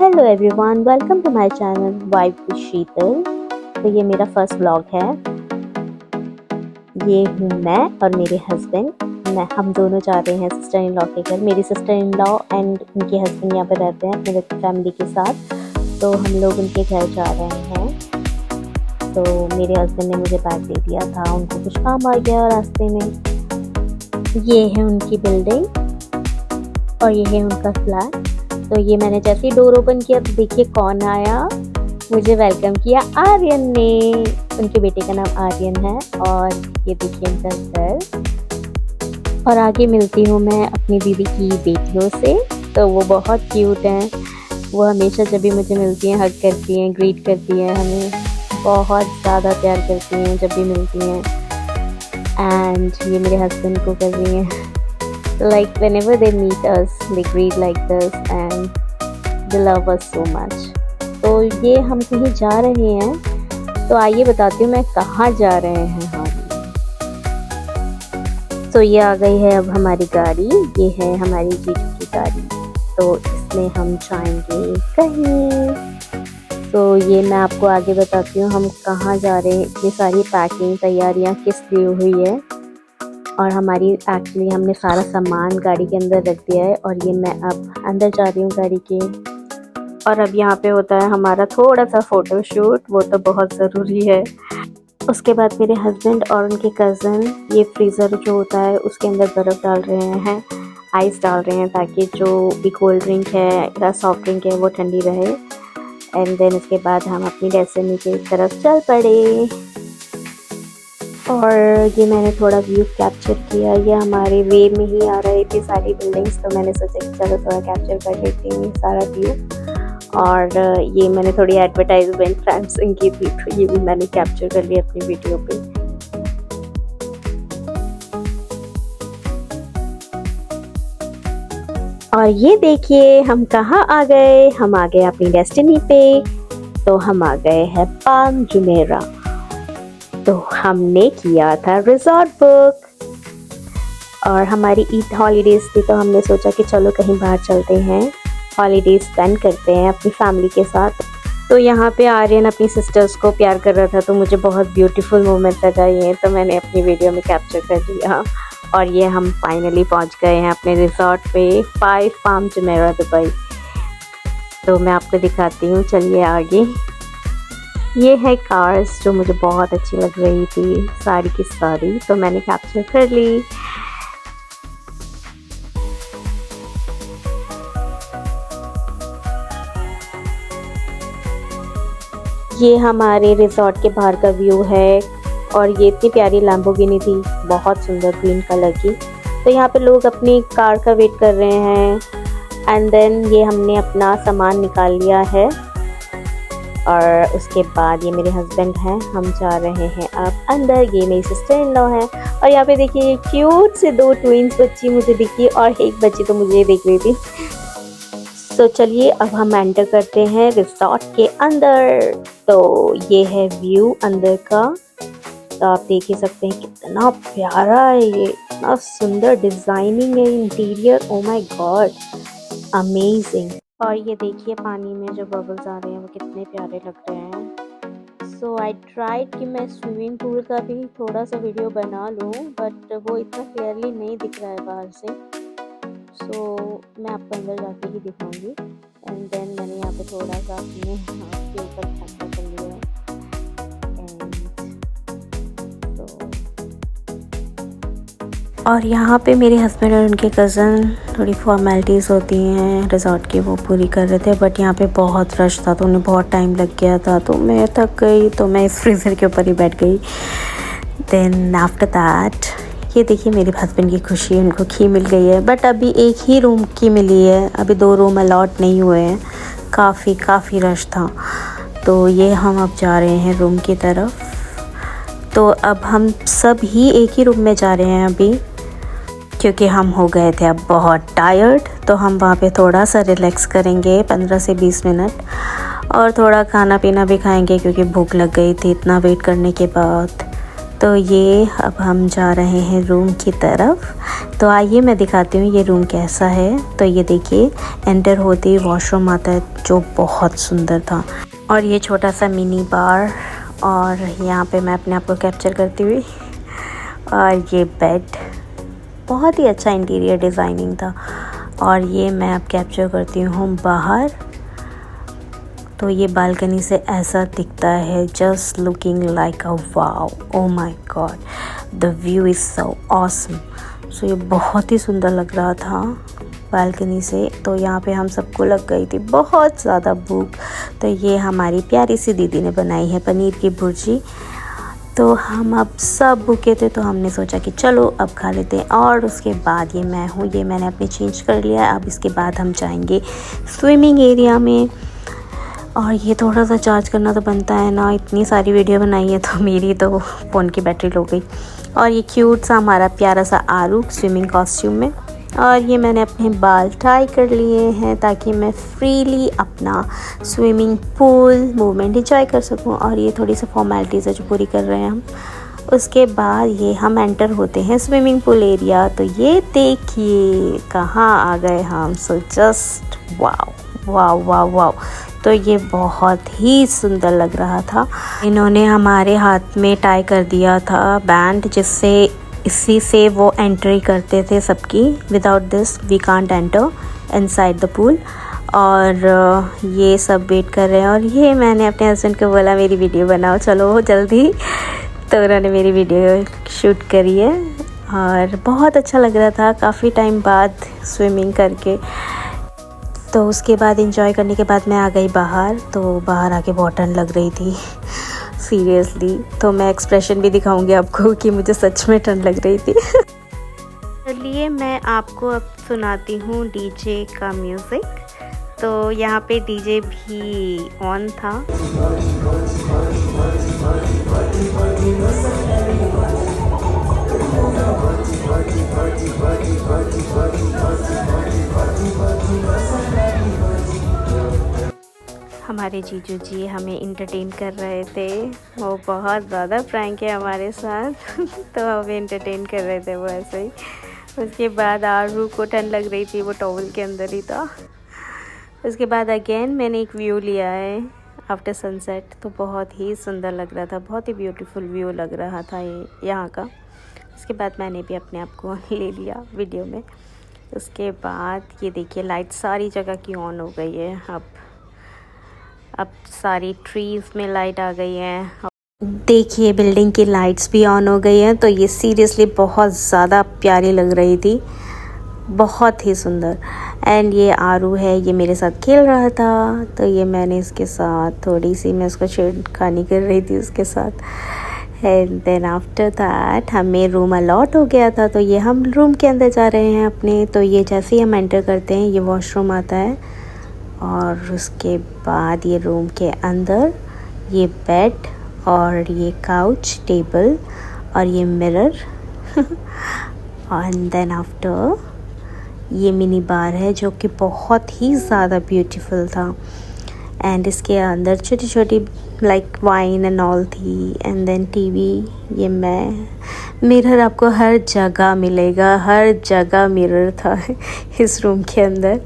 Hello everyone, welcome to my channel vibe with Sheetal. तो ये मेरा फर्स्ट व्लॉग है। ये हूँ मैं और मेरे हस्बैंड। हम दोनों जा रहे हैं सिस्टर इन लॉ के घर। मेरी सिस्टर इन लॉ एंड उनके हस्बैंड यहाँ पर रहते हैं अपने फैमिली के साथ। तो हम लोग उनके घर जा रहे हैं। तो मेरे हस्बैंड ने मुझे बैग दे दिया था, उनको कुछ काम आ गया रास्ते में। ये है उनकी बिल्डिंग और ये है उनका फ्लैट। तो ये मैंने जैसे ही डोर ओपन किया तो देखिए कौन आया, मुझे वेलकम किया आर्यन ने। उनके बेटे का नाम आर्यन है और ये देखिए उनका घर। और आगे मिलती हूँ मैं अपनी दीदी की बेटियों से। तो वो बहुत क्यूट हैं। वो हमेशा जब भी मुझे मिलती हैं हग करती हैं, ग्रीट करती हैं, हमें बहुत ज़्यादा प्यार करती हैं जब भी मिलती हैं। एंड ये मेरे हस्बैंड को कर रही हैं। Like whenever they meet us, they greet like this and they love us so much. तो ये हम कहीं जा रहे हैं, तो आइए बताती हूँ मैं कहाँ जा रहे हैं हम। तो ये आ गई है अब हमारी गाड़ी। ये है हमारी जीजू की गाड़ी। तो इसमें हम जाएंगे कहीं। तो ये मैं आपको आगे बताती हूँ हम कहाँ जा रहे हैं। इतनी सारी पैकिंग तैयारियाँ किस लिए हुई है। और हमारी एक्चुअली हमने सारा सामान गाड़ी के अंदर रख दिया है और ये मैं अब अंदर जा रही हूँ गाड़ी के। और अब यहाँ पे होता है हमारा थोड़ा सा फ़ोटो शूट, वो तो बहुत ज़रूरी है। उसके बाद मेरे हस्बैंड और उनके कज़न ये फ्रीज़र जो होता है उसके अंदर बर्फ़ डाल रहे हैं, आइस डाल रहे हैं, ताकि जो भी कोल्ड ड्रिंक है या सॉफ्ट ड्रिंक है वो ठंडी रहे। एंड देन उसके बाद हम अपनी डेस्टिनी की तरफ चल पड़े। और ये मैंने थोड़ा व्यू कैप्चर किया। ये हमारे वे में ही आ रही थी सारी बिल्डिंग्स, तो मैंने सोचा कि चलो थोड़ा कैप्चर कर लेती हूँ सारा व्यू। और ये मैंने थोड़ी एडवर्टाइजमेंट फ्रांसिंग की थी, तो ये भी मैंने कैप्चर कर लिया अपनी वीडियो पे। और ये देखिए हम कहाँ आ गए। हम आ गए अपनी डेस्टिनी पे। तो हम आ गए हैं पाम जुमेरा। तो हमने किया था रिजॉर्ट बुक और हमारी ईद हॉलीडेज थी, तो हमने सोचा कि चलो कहीं बाहर चलते हैं, हॉलीडेज स्पेंड करते हैं अपनी फैमिली के साथ। तो यहाँ पे आर्यन अपनी सिस्टर्स को प्यार कर रहा था, तो मुझे बहुत ब्यूटीफुल मोमेंट लगा ये, तो मैंने अपनी वीडियो में कैप्चर कर लिया। और ये हम फाइनली पहुँच गए हैं अपने रिजॉर्ट पे, 5 पाम जुमेरा दुबई। तो मैं आपको दिखाती हूँ, चलिए आगे। ये है कार्स जो मुझे बहुत अच्छी लग रही थी सारी की सारी, तो मैंने कैप्चर कर ली। ये हमारे रिजॉर्ट के बाहर का व्यू है। और ये इतनी प्यारी लैम्बोर्गिनी थी, बहुत सुंदर ग्रीन कलर की। तो यहाँ पे लोग अपनी कार का वेट कर रहे हैं। एंड देन ये हमने अपना सामान निकाल लिया है। और उसके बाद ये मेरे हस्बैंड हैं, हम जा रहे हैं अब अंदर। ये मेरी सिस्टर इन लॉ है। और यहाँ पे देखिए क्यूट से 2 ट्विंस बच्ची मुझे दिखी और एक बच्ची तो मुझे देख रही थी। तो चलिए अब हम एंटर करते हैं रिजॉर्ट के अंदर। तो ये है व्यू अंदर का। तो आप देख ही सकते हैं कितना प्यारा है ये, इतना सुंदर डिज़ाइनिंग है interior. O my God, amazing. और ये देखिए पानी में जो बबल्स आ रहे हैं वो कितने प्यारे लग रहे हैं। सो आई ट्राइड कि मैं स्विमिंग पूल का भी थोड़ा सा वीडियो बना लूँ, बट वो इतना क्लियरली नहीं दिख रहा है बाहर से। सो मैं आपको अंदर जाके ही दिखाऊंगी। एंड देन मैंने यहाँ पे थोड़ा सा अपने हाथ के ऊपर ठंडा कर लिया। और यहाँ पे मेरे हस्बैंड और उनके कज़न थोड़ी फॉर्मेलिटीज़ होती हैं रिज़ॉर्ट की, वो पूरी कर रहे थे। बट यहाँ पे बहुत रश था, तो उन्हें बहुत टाइम लग गया था, तो मैं थक गई, तो मैं इस फ्रीज़र के ऊपर ही बैठ गई। देन आफ्टर दैट ये देखिए मेरे हस्बैंड की खुशी, उनको की मिल गई है। बट अभी एक ही रूम की मिली है, अभी 2 रूम अलॉट नहीं हुए हैं। काफ़ी रश था। तो ये हम अब जा रहे हैं रूम की तरफ। तो अब हम सब ही एक ही रूम में जा रहे हैं अभी, क्योंकि हम हो गए थे अब बहुत टायर्ड। तो हम वहाँ पे थोड़ा सा रिलैक्स करेंगे 15 से 20 मिनट और थोड़ा खाना पीना भी खाएंगे, क्योंकि भूख लग गई थी इतना वेट करने के बाद। तो ये अब हम जा रहे हैं रूम की तरफ। तो आइए मैं दिखाती हूँ ये रूम कैसा है। तो ये देखिए, एंटर होते ही वॉशरूम आता है जो बहुत सुंदर था, और ये छोटा सा मिनी बार, और यहाँ पे मैं अपने आप को कैप्चर करती हुई, और ये बेड, बहुत ही अच्छा इंटीरियर डिज़ाइनिंग था। और ये मैं अब कैप्चर करती हूँ बाहर। तो ये बालकनी से ऐसा दिखता है, just looking like a wow, oh my god, the view is so awesome. So ये बहुत ही सुंदर लग रहा था बालकनी से। तो यहाँ पे हम सबको लग गई थी बहुत ज़्यादा भूख। तो ये हमारी प्यारी सी दीदी ने बनाई है पनीर की भुर्जी। तो हम अब सब भूखे थे, तो हमने सोचा कि चलो अब खा लेते हैं। और उसके बाद ये मैंने अपने चेंज कर लिया। अब इसके बाद हम जाएंगे स्विमिंग एरिया में। और ये थोड़ा सा चार्ज करना तो बनता है ना, इतनी सारी वीडियो बनाई है तो मेरी तो फ़ोन की बैटरी लो गई। और ये क्यूट सा हमारा प्यारा सा आरू स्विमिंग कॉस्ट्यूम में। और ये मैंने अपने बाल टाई कर लिए हैं ताकि मैं फ्रीली अपना स्विमिंग पूल मूवमेंट इंजॉय कर सकूं। और ये थोड़ी सी फॉर्मेलिटीज़ है जो पूरी कर रहे हैं हम। उसके बाद ये हम एंटर होते हैं स्विमिंग पूल एरिया। तो ये देखिए कहाँ आ गए हम। So just wow wow wow wow. तो ये बहुत ही सुंदर लग रहा था। इन्होंने हमारे हाथ में टाई कर दिया था बैंड, जिससे इसी से वो एंट्री करते थे सबकी। Without this we can't enter inside the pool. और ये सब वेट कर रहे हैं। और ये मैंने अपने हस्बैंड को बोला मेरी वीडियो बनाओ चलो जल्दी, तो उन्होंने मेरी वीडियो शूट करी है। और बहुत अच्छा लग रहा था काफ़ी टाइम बाद स्विमिंग करके। तो उसके बाद एंजॉय करने के बाद मैं आ गई बाहर। तो बाहर आके बहुत ठंड लग रही थी सीरियसली। तो मैं एक्सप्रेशन भी दिखाऊंगी आपको कि मुझे सच में ठंड लग रही थी। चलिए मैं आपको अब सुनाती हूँ डीजे का म्यूज़िक। तो यहाँ पे डीजे भी ऑन था। हमारे जीजू जी हमें इंटरटेन कर रहे थे। वो बहुत ज़्यादा प्रैंक है हमारे साथ तो हमें इंटरटेन कर रहे थे वो ऐसे ही। उसके बाद आरू को ठंड लग रही थी, वो टॉवल के अंदर ही था। उसके बाद अगेन मैंने एक व्यू लिया है आफ्टर सनसेट। तो बहुत ही सुंदर लग रहा था, बहुत ही ब्यूटीफुल व्यू लग रहा था ये यहाँ का। उसके बाद मैंने भी अपने आप को ले लिया वीडियो में। उसके बाद ये देखिए लाइट सारी जगह की ऑन हो गई है। अब सारी ट्रीज़ में लाइट आ गई है। देखिए बिल्डिंग की लाइट्स भी ऑन हो गई हैं। तो ये सीरियसली बहुत ज़्यादा प्यारी लग रही थी, बहुत ही सुंदर। एंड ये आरू है, ये मेरे साथ खेल रहा था। तो ये मैंने इसके साथ थोड़ी सी मैं उसको छेड़खानी कर रही थी उसके साथ। एंड देन आफ्टर दैट हमें रूम अलॉट हो गया था। तो ये हम रूम के अंदर जा रहे हैं अपने। तो ये जैसे ही हम एंटर करते हैं ये वॉशरूम आता है। और उसके बाद ये रूम के अंदर ये बेड और ये काउच टेबल और ये मिरर एंड देन आफ्टर ये मिनी बार है जो कि बहुत ही ज़्यादा ब्यूटीफुल था। एंड इसके अंदर छोटी छोटी लाइक वाइन एंड ऑल थी। एंड देन टीवी, ये मिरर आपको हर जगह मिलेगा, हर जगह मिरर था इस रूम के अंदर।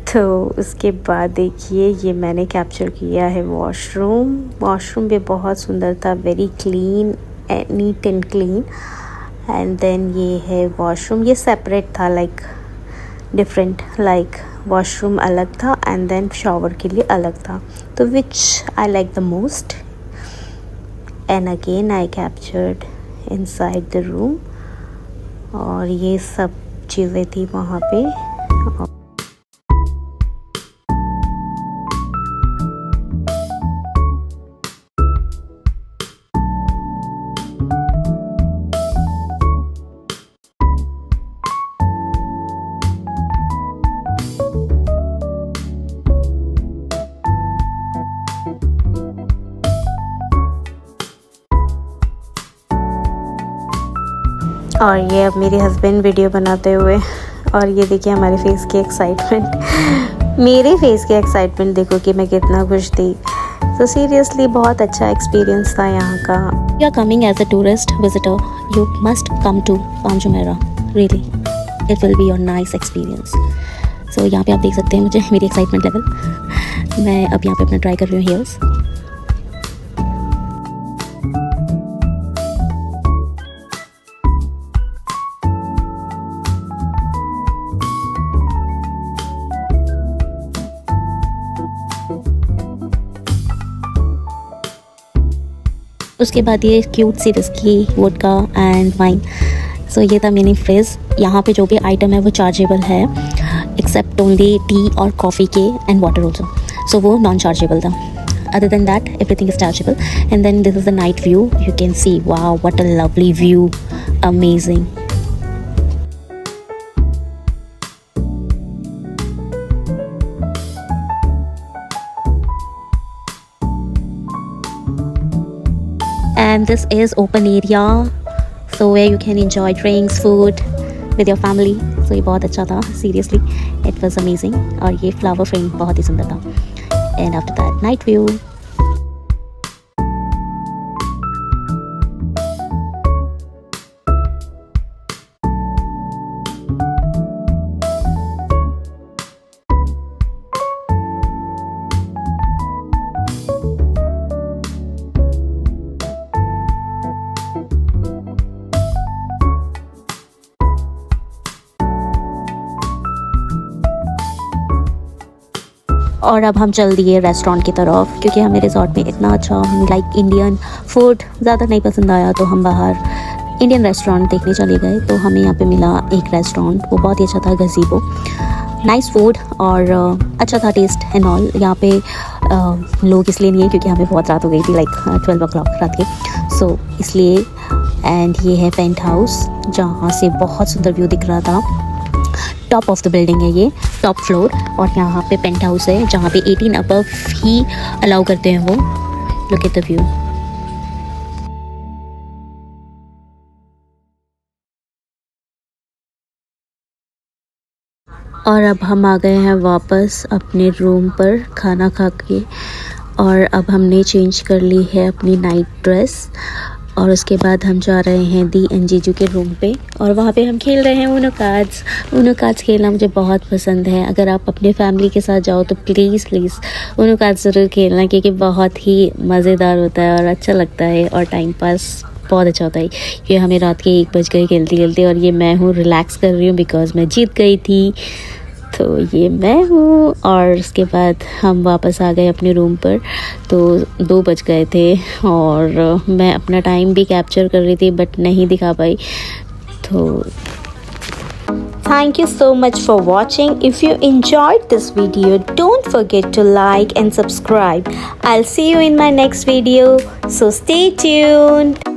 तो उसके बाद देखिए ये मैंने कैप्चर किया है वॉशरूम भी बहुत सुंदर था, very clean, neat and clean. And then ये है वॉशरूम, ये सेपरेट था, लाइक डिफरेंट, लाइक वॉशरूम अलग था एंड देन शॉवर के लिए अलग था। तो which I like the most. And again I captured inside the room. और ये सब चीज़ें थी वहाँ पे। और ये अब मेरे हस्बैंड वीडियो बनाते हुए। और ये देखिए हमारे फेस की एक्साइटमेंट, मेरे फेस की एक्साइटमेंट देखो कि मैं कितना खुश थी। तो सीरियसली बहुत अच्छा एक्सपीरियंस था यहाँ का। you are coming as a tourist visitor, you must come to Palm Jumeirah. Really, it will be your nice experience. So यहाँ पे आप देख सकते हैं मुझे मेरी एक्साइटमेंट लेवल। मैं अब यहाँ पे अपना ट्राई कर रही हूँ हेयर्स। उसके बाद ये क्यूट सी whisky, vodka and wine. So ये था मिनी फ्रिज। यहाँ पे जो भी आइटम है वो चार्जेबल है, एक्सेप्ट ओनली टी और कॉफ़ी के एंड वाटर ऑल्सो। सो वो नॉन चार्जेबल था। Other than that, everything is chargeable. And then this is the night view. You can see, wow, what a lovely view. Amazing. And this is open area, so where you can enjoy drinks, food with your family. So ये बहुत अच्छा था, seriously, it was amazing. और ये flower frame बहुत ही सुंदर था. And after that, night view. और अब हम चल दिए रेस्टोरेंट की तरफ, क्योंकि हमें रिजॉर्ट में इतना अच्छा लाइक इंडियन फूड ज़्यादा नहीं पसंद आया, तो हम बाहर इंडियन रेस्टोरेंट देखने चले गए। तो हमें यहाँ पे मिला एक रेस्टोरेंट, वो बहुत ही अच्छा था, गज़ीबो। नाइस फूड और अच्छा था टेस्ट एंड ऑल। यहाँ पे लोग इसलिए नहीं है क्योंकि हमें बहुत रात हो गई थी, लाइक 12 o'clock रात के, सो इसलिए। एंड ये है पेंट हाउस, जहाँ से बहुत सुंदर व्यू दिख रहा था। टॉप ऑफ द बिल्डिंग है ये, टॉप फ्लोर। और यहाँ पे पेंट हाउस है जहाँ पे 18 अबव ही अलाउ करते हैं वो। Look at the view. और अब हम आ गए हैं वापस अपने रूम पर खाना खा के, और अब हमने चेंज कर ली है अपनी नाइट ड्रेस। और उसके बाद हम जा रहे हैं दी एंड जीजू के रूम पे, और वहाँ पे हम खेल रहे हैं ऊनो कार्ड्स। ऊनो कार्ड्स खेलना मुझे बहुत पसंद है। अगर आप अपने फैमिली के साथ जाओ तो प्लीज़ ऊनो कार्ड्स ज़रूर खेलना, क्योंकि बहुत ही मज़ेदार होता है और अच्छा लगता है, और टाइम पास बहुत अच्छा होता है। ये हमें रात के 1 बज गए खेलते खेलते, और ये मैं हूँ रिलैक्स कर रही हूँ बिकॉज़ मैं जीत गई थी। तो ये मैं हूँ। और उसके बाद हम वापस आ गए अपने रूम पर, तो 2 बज गए थे, और मैं अपना टाइम भी कैप्चर कर रही थी बट नहीं दिखा पाई। तो Thank you so much for watching. If you enjoyed this video, don't forget to like and subscribe. I'll see you in my next video, so stay tuned.